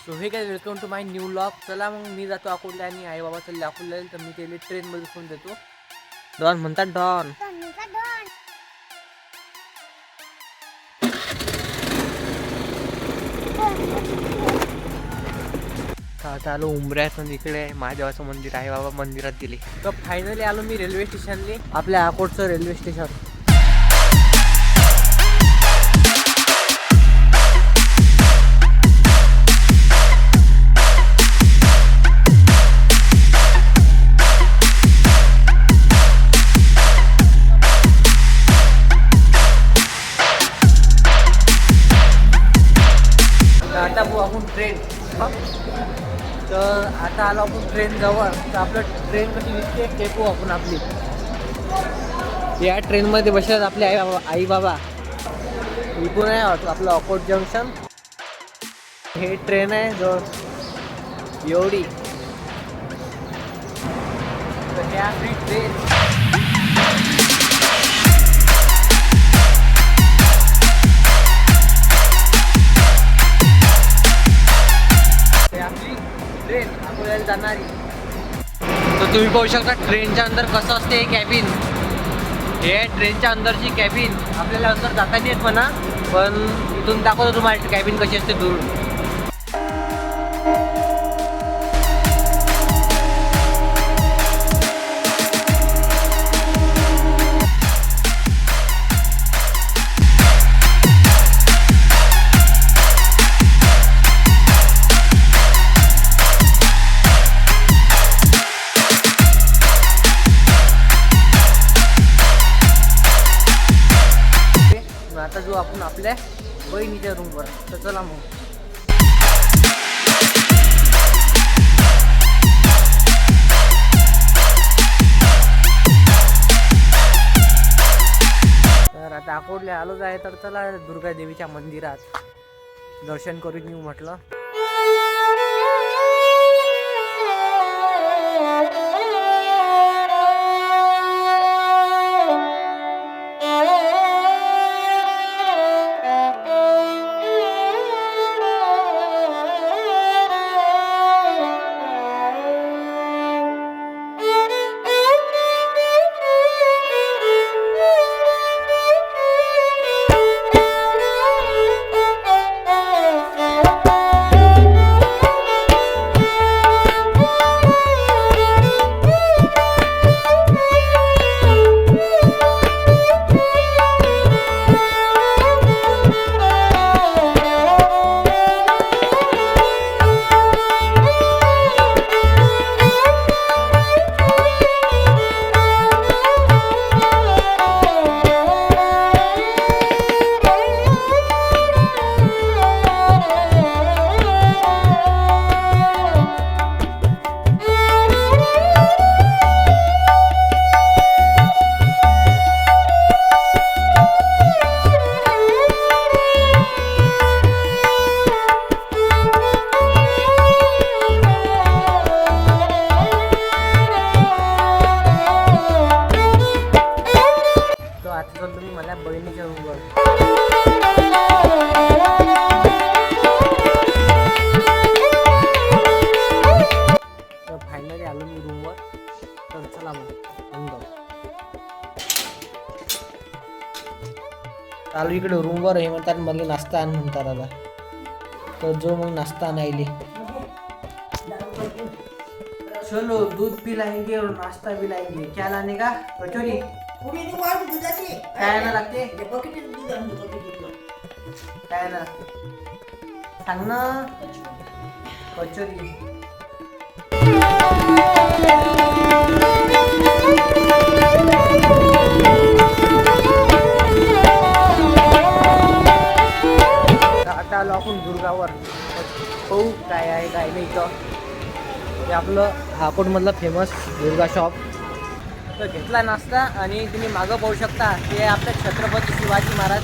So हे काय, welcome to my new vlog. चला मग मी जातो अकोला आणि आई बाबा चालले अकोला, तर मी त्याला ट्रेनमध्ये फोन देतो. डॉन म्हणतात, डॉन. आता आलो उंबऱ्यातून, इकडे महादेवाचं मंदिर आहे बाबा, मंदिरात गेले. तर फायनली आलो मी रेल्वे स्टेशनले, आपल्या अकोटचं रेल्वे स्टेशन. आता भाऊ आपण ट्रेन, तर आता आलो आपण ट्रेन जवळ. तर आपलं ट्रेन कशी दिसते टेपू आपण आपली. या ट्रेनमध्ये बसतात आपले आई बाबा. इकडून आहे आपलं अकोट जंक्शन. हे ट्रेन आहे जवळ एवढी. तर हे आपली ट्रेन. ट्रेन अकोल्याला जाणारी. तर तुम्ही पाहू शकता ट्रेनच्या अंदर कसं असते कॅबिन. हे ट्रेनच्या अंदरची कॅबिन. आपल्याला अंदर जाता नाही येत म्हणा, पण इथून दाखवतो तुम्हाला कॅबिन कशी असते दूर. आता जो आपण आपल्या बहिणीच्या रूमवर. तर चला मग. तर आता अकोटला आलोच आहे, तर चला दुर्गा देवीच्या मंदिरात दर्शन करून येऊ म्हटलं. तुम्ही मला बहिणीच्या रूमवर. तर फायनली आलो मी रूमवर. तर चला मग चालू इकडे रूमवर. हे म्हणतात मला नाश्ता आण म्हणतात आता. तर जो मग नाश्ता आणायले. चलो दूध पी लाएंगे और नाश्ता भी लाएंगे. क्या लाने का? कचोरी. काय ना लागते? काय ना सांग ना. कचोरी. आता आलो आपण दुर्गावर. पाहू काय आहे काय नाही इथं. हे आपलं अकोटमधलं फेमस दुर्गा शॉप. तर घेतला नाश्ता आणि तुम्ही मागं पाहू शकता हे आपल्या छत्रपती शिवाजी महाराज.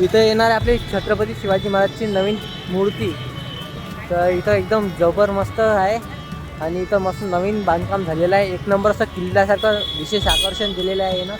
इथं येणारे आपले छत्रपती शिवाजी महाराजची नवीन मूर्ती. तर इथं एकदम जबर मस्त आहे आणि इथं मस्त नवीन बांधकाम झालेलं आहे. एक नंबर असं किल्ल्यासारखं विशेष आकर्षण दिलेलं आहे ना.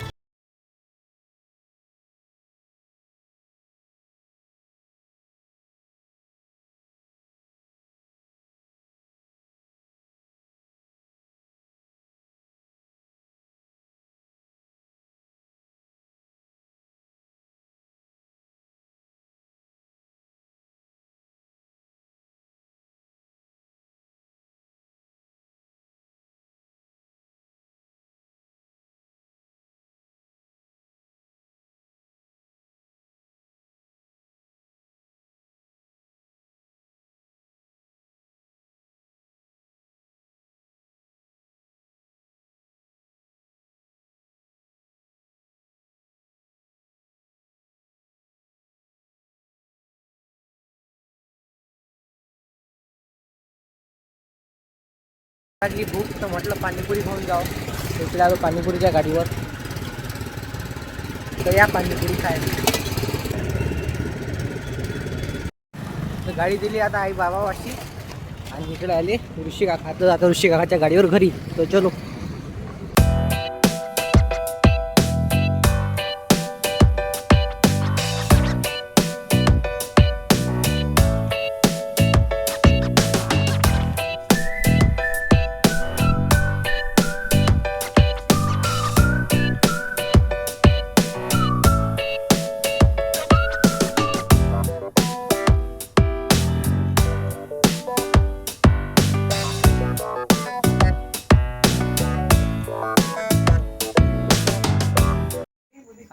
लागली भूक तर म्हटलं पाणीपुरी खाऊन जाऊ. इकडे आलो पाणीपुरीच्या गाडीवर. तर या पाणीपुरी खायला. तर गाडी दिली आता आई बाबा वाशी आणि इकडे आले ऋषी काका. तर आता ऋषी काकाच्या गाडीवर घरी. तर चलो.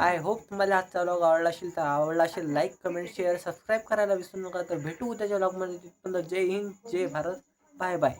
आय होप तुम्हाला आजचा व्लॉग आवडला असेल लाईक कमेंट शेअर सबस्क्राईब करायला विसरू नका. तर भेटू त्याच्या व्लॉगमध्ये. जय हिंद जय भारत. Bye bye.